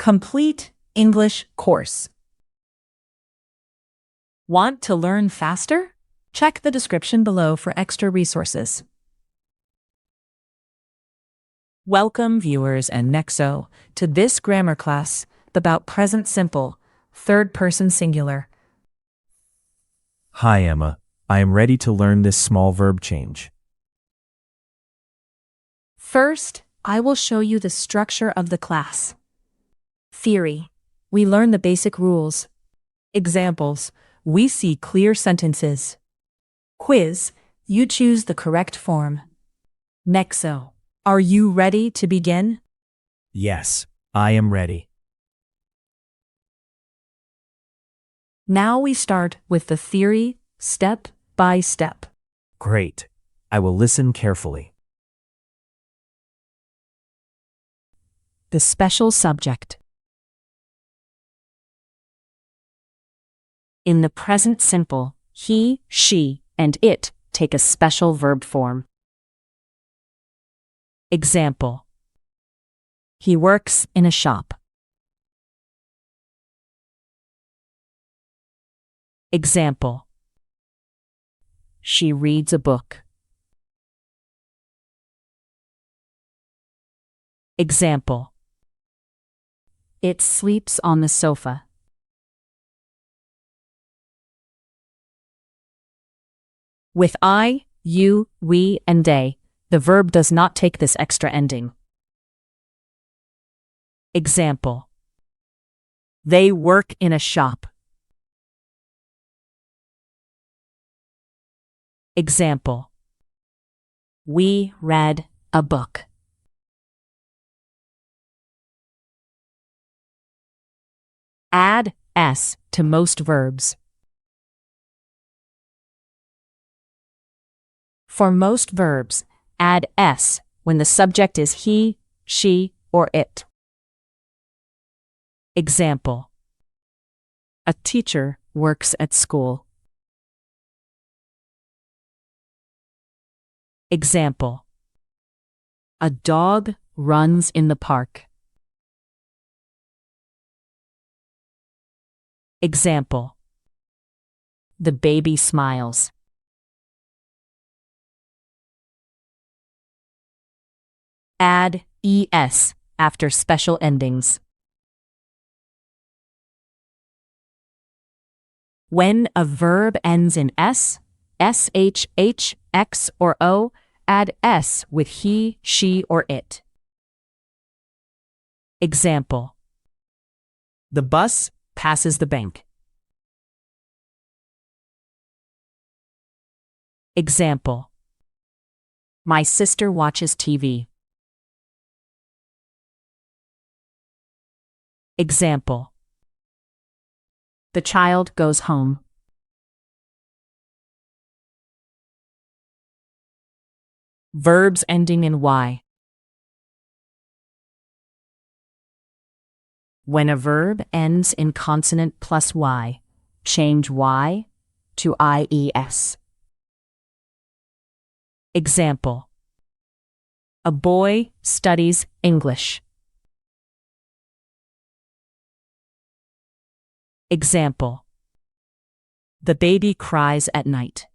Complete English course. Want to learn faster? Check the description below for extra resources. Welcome, viewers and Nexo, to this grammar class about present simple, third-person singular. Hi, Emma. I am ready to learn this small verb change. First, I will show you the structure of the class. Theory. We learn the basic rules. Examples. We see clear sentences. Quiz. You choose the correct form. Nexo. Are you ready to begin? Yes, I am ready. Now we start with the theory, step by step. Great. I will listen carefully. The special subject. In the present simple, he, she, and it take a special verb form. Example. He works in a shop. Example. She reads a book. Example. It sleeps on the sofa. With I, you, we, and they, the verb does not take this extra ending. Example. They work in a shop. Example. We read a book. Add s to most verbs. For most verbs, add s when the subject is he, she, or it. Example. A teacher works at school. Example. A dog runs in the park. Example. The baby smiles. Add es after special endings. When a verb ends in s, sh, x, or o, add s with he, she, or it. Example. The bus passes the bank. Example. My sister watches TV. Example. The child goes home. Verbs ending in y. When a verb ends in consonant plus y, change y to ies. Example. A boy studies English. Example. The baby cries at night.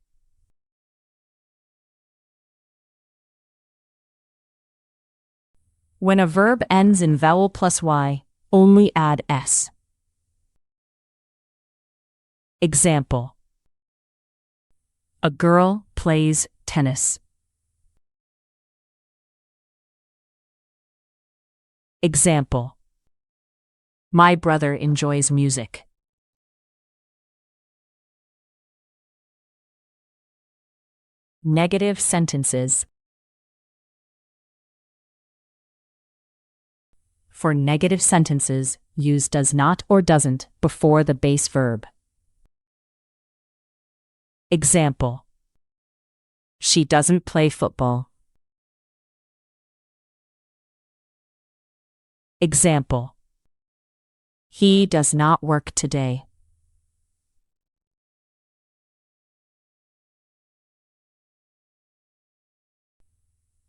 When a verb ends in vowel plus y, only add s. Example. A girl plays tennis. Example. My brother enjoys music. Negative sentences. For negative sentences, use does not or doesn't before the base verb. Example. She doesn't play football. Example. He does not work today.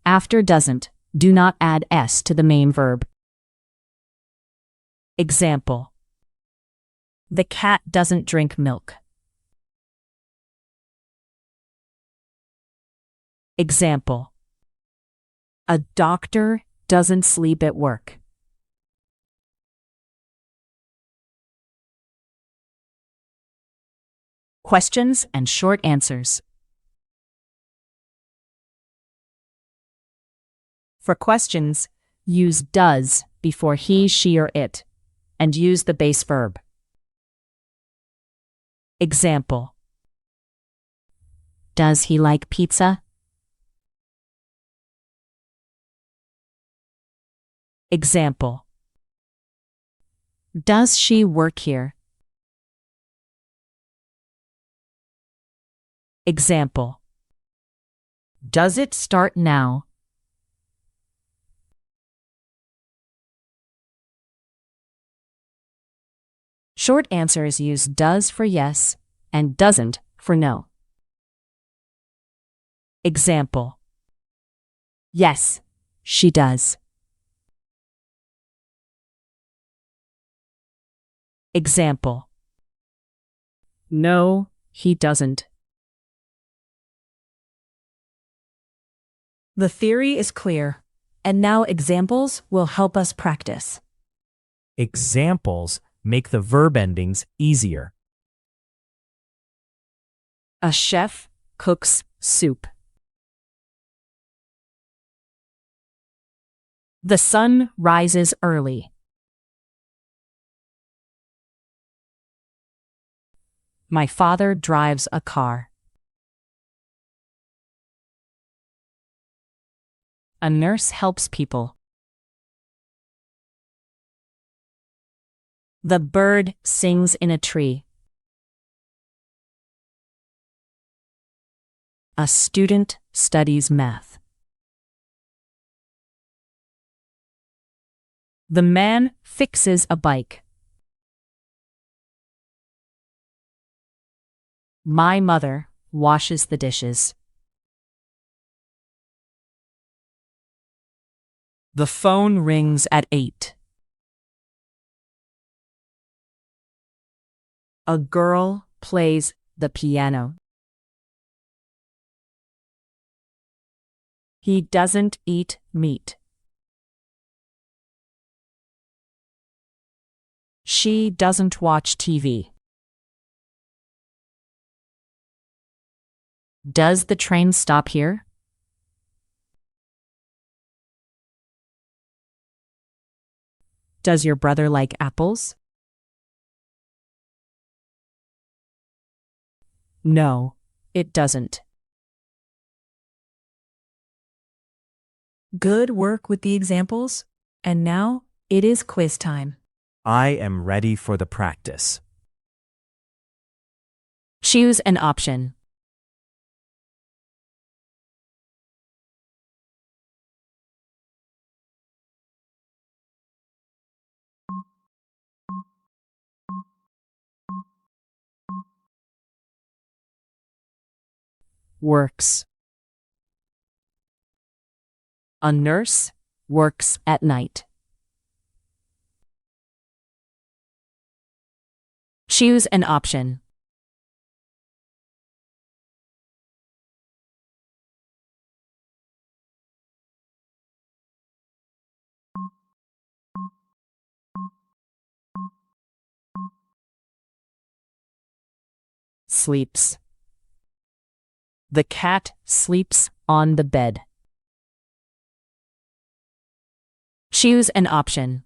After doesn't, do not add s to the main verb. Example. The cat doesn't drink milk. Example. A doctor doesn't sleep at work. Questions and short answers. For questions, use does before he, she, or it, and use the base verb. Example. Does he like pizza? Example. Does she work here? Example. Does it start now? Short answers use does for yes and doesn't for no. Example. Yes, she does. Example. No, he doesn't. The theory is clear, and now examples will help us practice. Examples make the verb endings easier. A chef cooks soup. The sun rises early. My father drives a car. A nurse helps people. The bird sings in a tree. A student studies math. The man fixes a bike. My mother washes the dishes. The phone rings at 8. A girl plays the piano. He doesn't eat meat. She doesn't watch TV. Does the train stop here? Does your brother like apples? No, it doesn't. Good work with the examples. And now it is quiz time. I am ready for the practice. Choose an option. Works. A nurse works at night. Choose an option. Sleeps. The cat sleeps on the bed. Choose an option.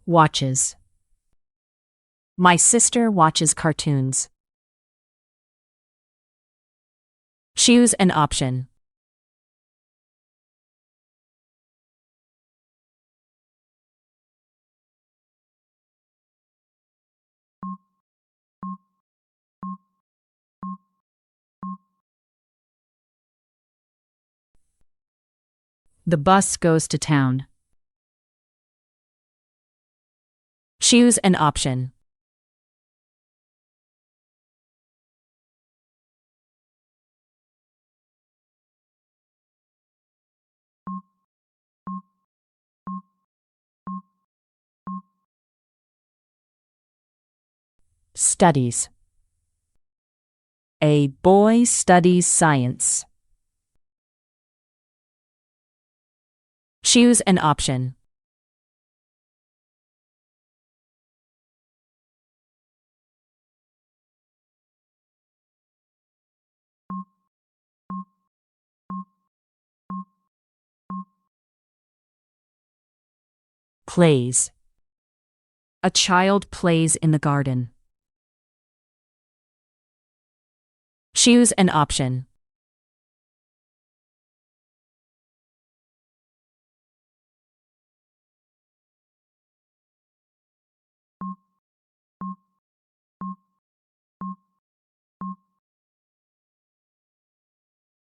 Watches. My sister watches cartoons. Choose an option. The bus goes to town. Choose an option. Studies. A boy studies science. Choose an option. Plays. A child plays in the garden. Choose an option.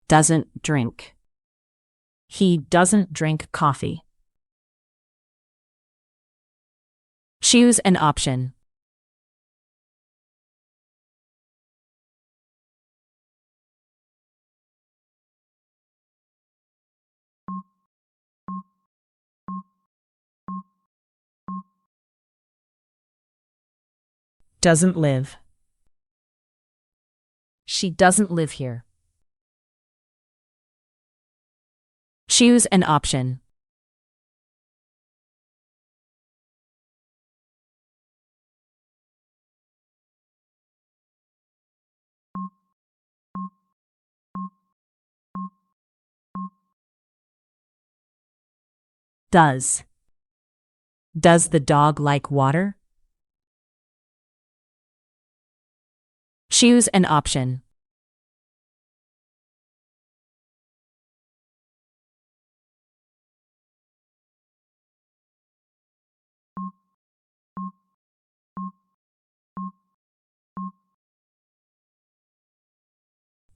Doesn't drink. He doesn't drink coffee. Choose an option. Doesn't live. She doesn't live here. Choose an option. Does. Does the dog like water? Choose an option.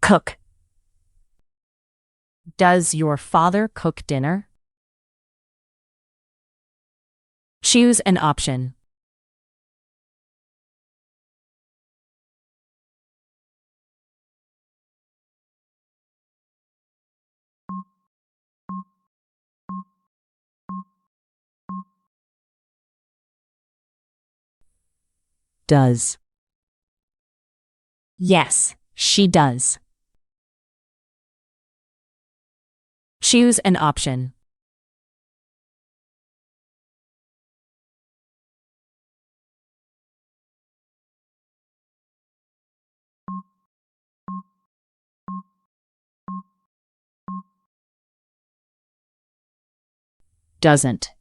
Cook. Does your father cook dinner? Choose an option. Does. Yes, she does. Choose an option. Doesn't.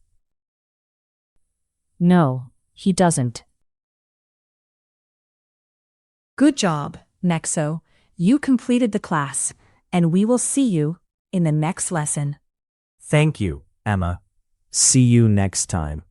No, he doesn't. Good job, Nexo. You completed the class, and we will see you in the next lesson. Thank you, Emma. See you next time.